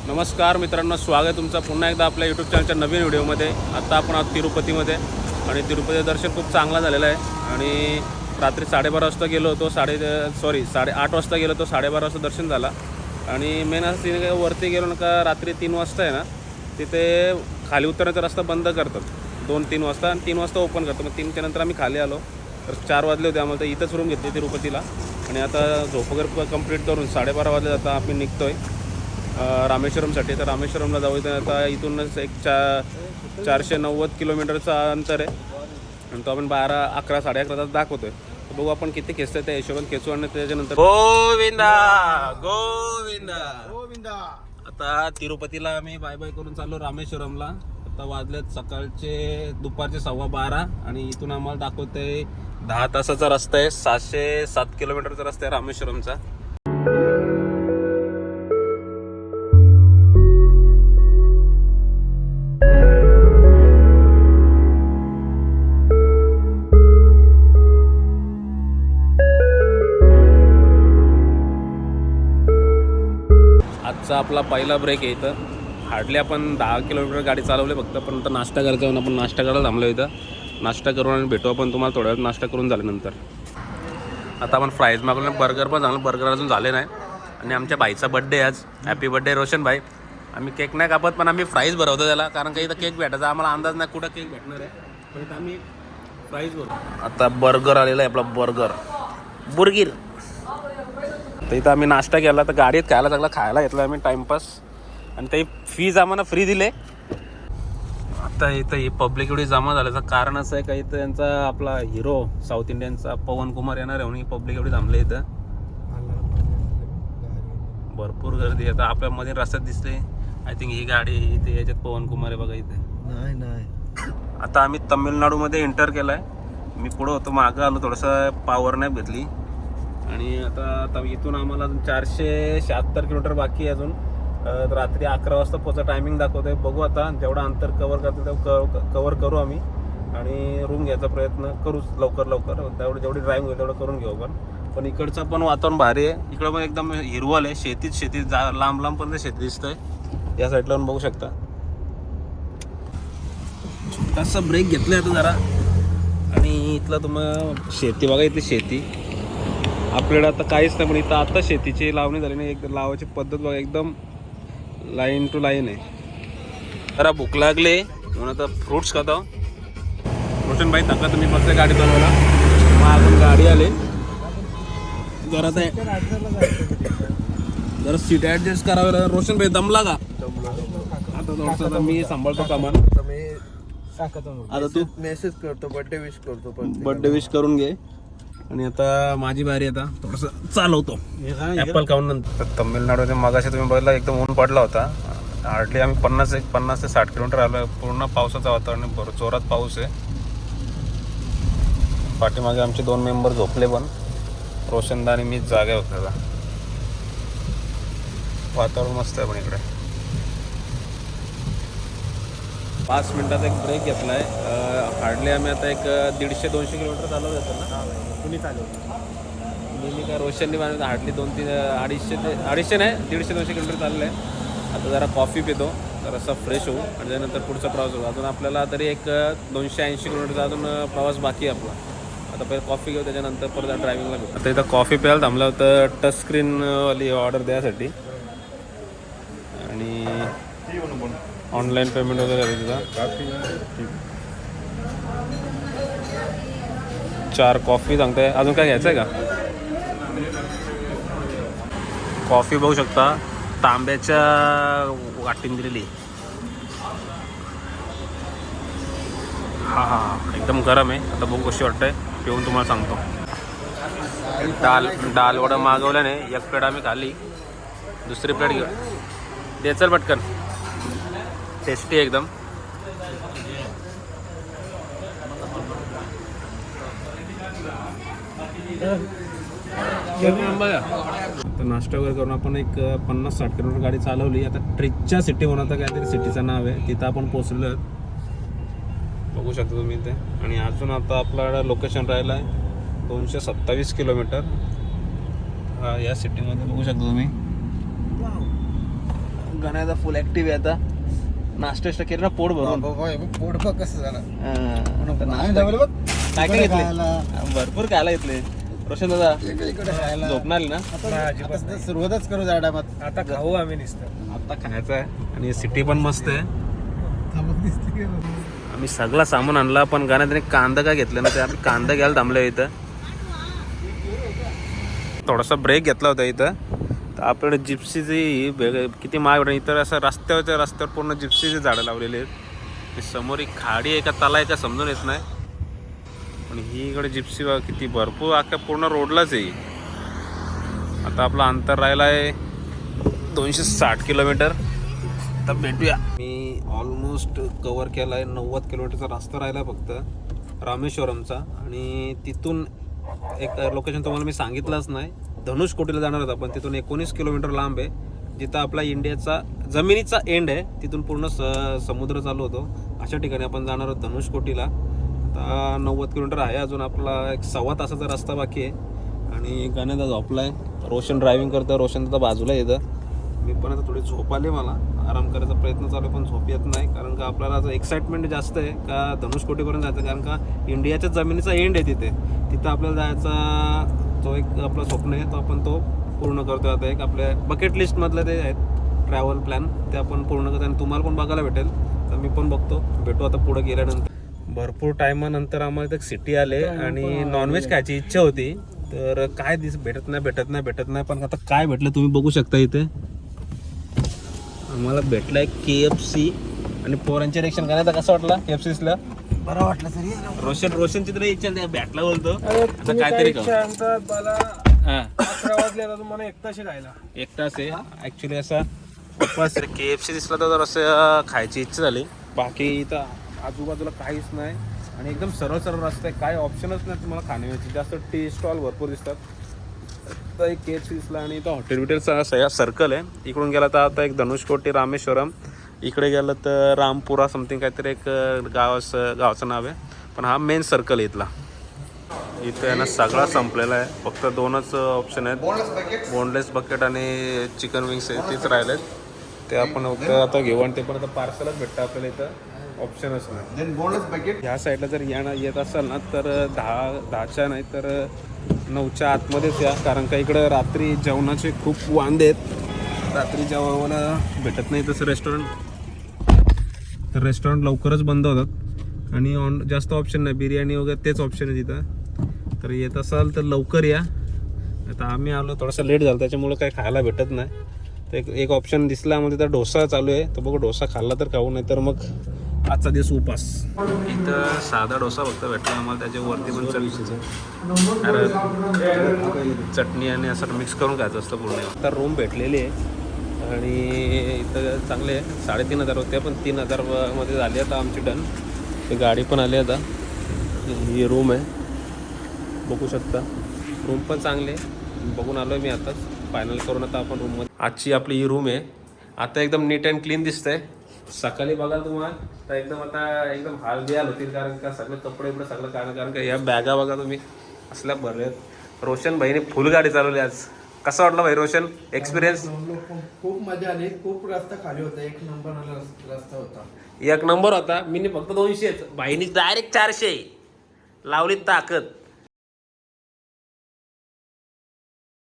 नमस्कार मित्रांनो, स्वागत आहे तुमचं पुन्हा एकदा आपल्या यूट्यूब चॅनलच्या नवीन व्हिडिओमध्ये. आता आपण आहोत तिरुपतीमध्ये आणि तिरुपतीचं दर्शन खूप चांगलं झालेलं आहे. आणि रात्री 12:30 वाजता गेलो होतो, 8:30 वाजता गेलो होतो, 12:30 वाजता दर्शन झाला. आणि मेन असं सीन काय, वरती गेलो ना का रात्री 3 वाजता आहे ना, तिथे खाली उतरण्याचा रस्ता बंद करतात 2-3 वाजता आणि 3 वाजता ओपन करतो. मग 3च्या नंतर आम्ही खाली आलो तर 4 वाजले होते. आम्हाला तर इथंच रूम घेतली तिरुपतीला. आणि आता झोप वगैरे कंप्लीट करून 12:30 वाजले आता आम्ही निघतो आहे रामेश्वरमसाठी. तर रामेश्वरमला जाऊ. आता इथूनच एक 490 किलोमीटरचा अंतर आहे आणि तो आपण 11 साडेअकरा तास दाखवतोय. तर बघू आपण किती खेचतोय त्या हिशोबाने खेचू. आणि त्याच्यानंतर गोविंदा गोविंदा गोविंदा. आता तिरुपतीला आम्ही बाय बाय करून चाललो रामेश्वरमला. आता वाजलेत सकाळचे दुपारचे 12:15 आणि इथून आम्हाला दाखवतंय 10 तासाचा रस्ता आहे. 707 किलोमीटरचा रस्ता आहे रामेश्वरमचा. आजचा आपला पहिला ब्रेक आहे इथं. हार्डली आपण 10 किलोमीटर गाडी चालवली फक्त. पण आता नाश्ता करायचा म्हणून आपण नाश्ता करायला थांबलो इथं. नाश्ता करून आणि भेटू आपण तुम्हाला थोड्या वेळ नाश्ता करून झाल्यानंतर. आता आपण फ्राईज मागवले, बर्गर पण झालं. बर्गर अजून झाले नाही. आणि आमच्या भाईचा बड्डे आज. हॅपी बड्डे रोशन भाई. आम्ही केक नाही कापत पण आम्ही फ्राईज भरवतो त्याला, कारण काही इथं केक भेटायचा आम्हाला अंदाज नाही कुठं केक भेटणार आहे. पण इथं आम्ही फ्राईज भरतो. आता बर्गर आलेला आहे आपला बुर्गिर. तर इथं आम्ही नाश्ता केला. तर गाडीत खायला सगळं खायला घेतलं आम्ही टाइमपास. आणि ते फीज आम्हाला फ्री दिले. आता इथं ही पब्लिक एवढी जमा झाल्याचं कारण असं आहे का, इथं यांचा आपला हिरो साऊथ इंडियनचा पवन कुमार येणार आहे म्हणून पब्लिक एवढी थांबले इथं. भरपूर गर्दी. आता आपल्या मध्ये रस्त्यात दिसते आय थिंक ही गाडी इथे, याच्यात पवन कुमार आहे बघा इथे. नाही. आता आम्ही तामिळनाडूमध्ये एंटर केलाय. मी पुढं होतो, मागं आलो, थोडंसं पॉवर नॅप घेतली. आणि आता इथून आम्हाला अजून 476 किलोमीटर बाकी आहे अजून. रात्री 11 वाजता पोचा टायमिंग दाखवतोय. बघू आता जेवढं अंतर कवर करतो तेवढं कवर करू आम्ही. आणि रूम घ्यायचा प्रयत्न करू लवकर. तेवढं जेवढी ड्राईव्ह होईल तेवढं करून घेऊ आपण. पण इकडचं पण वातावरण भारी आहे. इकडं पण एकदम हिरवळ आहे. शेती लांब पण ते शेती दिसतंय. या साईडला पण बघू शकता. छोटासा ब्रेक घेतलाय आता जरा. आणि इथलं तुम्हाला शेती बघा. इथली शेती आपल्याकडे आता काहीच नाही, पण इथं आता शेतीची लावणी झाली नाही. एकदम लावायची पद्धत बघा, एकदम लाईन टू लाईन आहे. जरा भूक लागले म्हणून आता फ्रूट्स खाता. रोशन भाई थका तुम्ही बसले गाडी चालवायला. मग अजून गाडी आले जरा ते जरा सीट ॲडजस्ट करावं लागेल. रोशन भाई दमला का? आता थोडंसं मी सांभाळतो कामान. आता तू मेसेज करतो, बर्थडे विश करून घे. आणि आता माझी बारी. आता थोडंसं चालवतो ॲपल खाऊन. नंतर तमिळनाडूमध्ये मगाशी तुम्ही बघितला एकदम ऊन पडला होता. हार्डली आम्ही 50 ते 60 किलोमीटर आलो. पूर्ण पावसाचं वातावरण, बरं जोरात पाऊस आहे. पाठीमागे आमचे 2 मेंबर झोपले, पण रोशनदा आणि मीच जागे होतो. वातावरण मस्त आहे पण इकडे. 5 मिनिटाचा एक ब्रेक घेतला आहे. हार्डली आम्ही आता एक 150-200 किलोमीटर चालवलं जातं ना. कुणी चालवलं मी काय रोशननी बांधलं. हार्डली 200-250 नाही, 150-200 किलोमीटर चाललं आहे. आता जरा कॉफी पितो, जरासा फ्रेश होऊ आणि त्यानंतर पुढचा प्रवास होऊ. अजून आपल्याला तरी एक 280 किलोमीटरचा अजून प्रवास बाकी आहे आपला. आता पहिले कॉफी घेऊ, त्याच्यानंतर परत ड्रायव्हिंगला भेटू. आता इथं कॉफी प्यायला थांबलं होतं टच स्क्रीनवाली ऑर्डर द्यायसाठी. आणि ऑनलाईन पेमेंट वगैरे आहे तिथं. 4 कॉफी सांगताय. अजून काय घ्यायचं आहे का? कॉफी बघू शकता, तांब्याच्या वाटीन दिलेली. हा एकदम गरम आहे. आता बघू कशी वाटतंय, पिऊन तुम्हाला सांगतो. डाल वडा मागवल्याने एक प्लेट आम्ही खाली, दुसरी प्लेट घेऊ दे. चल पटकन. टेस्टी एकदम. तर नाश्ता वगैरे करून आपण एक 50-60 किलोमीटर गाडी चालवली. आता ट्रिकच्या सिटी म्हणून आता काहीतरी सिटीचं नाव आहे, तिथं आपण पोचलो. बघू शकता तुम्ही ते. आणि अजून आता आपला लोकेशन राहिलं आहे 227 किलोमीटर. या सिटीमध्ये बघू शकता तुम्ही. गण्याचा फुल ऍक्टिव्ह आहे आता. नाश्ता केलं ना पोट भरून. पोट बघ कसं झालं. तर नाश्ता काय काय घेतले? भरपूर खायला घेतले. रोशन दादा झोपणार ना? सुरुवातच करू झाडामात. आता खाऊ आम्ही नुसतं. आता खायचं आहे आणि सिटी पण मस्त आहे. आम्ही सगळा सामान आणला पण गाण्यात कांदा काय घेतला ना, ते आम्ही कांदा घ्यायला थांबलो इथं. थोडासा ब्रेक घेतला होता इथं. तर आपल्याकडे जिप्सीची किती महाग भेटेल इतर. असं रस्त्यावर पूर्ण जिप्सीची झाडं लावलेली आहेत. समोर एक खाडी आहे का तला आहे का समजून येत नाही. पण ही इकडे जिप्सी किती भरपूर अख्ख्या पूर्ण रोडलाच आहे. आता आपलं अंतर राहिलं आहे 260 किलोमीटर. आता भेटूया. मी ऑलमोस्ट कवर केला आहे 90 किलोमीटरचा रस्ता राहिला आहे फक्त रामेश्वरमचा. आणि तिथून एक लोकेशन तुम्हाला मी सांगितलंच नाही. धनुषकोटीला जाणार होता पण तिथून 19 किलोमीटर लांब आहे. जिथं आपला इंडियाचा जमिनीचा एंड आहे. तिथून पूर्ण समुद्र चालू होतो. अशा ठिकाणी आपण जाणार आहोत धनुषकोटीला. आता 90 किलोमीटर आहे. अजून आपला एक 1.25 तासाचा रस्ता बाकी आहे. आणि गाण्याचा झोपला आहे. रोशन ड्रायव्हिंग करतं. रोशन तर बाजूला येतं. मी पण आता थोडी झोप आली. मला आराम करायचा प्रयत्न चालू आहे पण झोप येत नाही. कारण का आपल्याला आता एक्साइटमेंट जास्त आहे का धनुषकोटीपर्यंत जायचं. कारण का इंडियाच्या जमिनीचा एंड आहे तिथं आपल्याला जायचा. तो एक आपलं स्वप्न आहे. तो आपण तो पूर्ण करतो. आता एक आपल्या बकेट लिस्टमधले ते आहेत ट्रॅव्हल प्लॅन. ते आपण पूर्ण करतो आणि तुम्हाला पण बघायला भेटेल. तर मी पण बघतो. भेटू आता पुढे गेल्यानंतर. भरपूर टायमानंतर आम्हाला एक सिटी आले आणि नॉनव्हेज खायची इच्छा होती. तर काय भेटत नाही. पण आता काय भेटलं तुम्ही बघू शकता इथे. आम्हाला भेटलाय KFC. आणि पोरांचे रिएक्शन करायचं कसं वाटला KFCला? बरं वाटलं तरी. रोशनची तर इच्छा नाही भेटला बोलतो. अरे आता तुम्ही काय काहीतरी इच्छा आणतात मला हा 11 वाजले आता तुम्हाला एकटाशी खायला. एक तास आहे ॲक्च्युली. असा उपवास KFC दिसला तर असं खायची इच्छा झाली. बाकी इथं आजूबाजूला काहीच नाही आणि एकदम सरळ रस्ता आहे. काय ऑप्शनच नाही तुम्हाला खाण्याची. जास्त टी स्टॉल भरपूर दिसतात. तर एक KFC दिसला आणि इथं हॉटेलचा सर्कल आहे. इकडून गेला तर आता एक धनुषकोटी रामेश्वरम. इकडे गेलं तर रामपुरा समथिंग काहीतरी एक गावाचं नाव आहे. पण हा मेन सर्कल आहे इथला. इथं आहे ना सगळा संपलेला आहे. फक्त 2च ऑप्शन आहेत. बोनलेस बकेट आणि चिकन विंग्स आहे तेच राहिलेत. ते आपण आता घेऊ आणि ते पण आता पार्सलच भेटतं आपल्याला. इथं ऑप्शनच नाही. ह्या साईडला जर येत असाल ना तर 10च्या नाही तर 9च्या आतमध्येच या. कारण का इकडं रात्री जेवणाचे खूप वांदे आहेत. रात्री जेवायला भेटत नाही तसं तर रेस्टॉरंट लवकरच बंद होतात. आणि जास्त ऑप्शन नाही. बिर्याणी वगैरे तेच ऑप्शन आहे तिथं. तर येत असाल तर लवकर या. आता आम्ही आलो थोडासा लेट झाला त्याच्यामुळं काही खायला भेटत नाही. तर एक ऑप्शन दिसला म्हणजे तर डोसा चालू आहे. तर बघू डोसा खाल्ला तर खाऊ, नाही तर मग आजचा दिवस उपास. इथं साधा डोसा फक्त भेटला आम्हाला. त्याच्यावरती पण चटणी आणि असं मिक्स करून खायचं असतं पूर्ण. आता रूम भेटलेली आहे आणि इथं चांगले आहे. 3,500 होते पण 3,000 मध्ये झाली आता आमची डन. ते गाडी पण आली आता. ही रूम आहे बघू शकता. रूम पण चांगले आहे. बघून आलो आहे मी आताच. फायनल करून आता आपण रूममध्ये. आजची आपली ही रूम आहे. आता एकदम नीट अँड क्लीन दिसतंय. सकाळी बघाल तुम्हाला तर एकदम हाल बिहाल होतील. कारण का सगळे कपडे सगळं कारण का ह्या बॅगा बघा तुम्ही असल्या भरल्यात. रोशन भाईने फुल गाडी चालवली आज. कसं वाटलं भाई रोशन एक्सपिरियन्स? खूप मजा आली. खूप रस्ता खाली होता. एक नंबर रस्ता होता. 1 नंबर होता. मी फक्त 200च. भाईनी डायरेक्ट 400 लावली ताकद.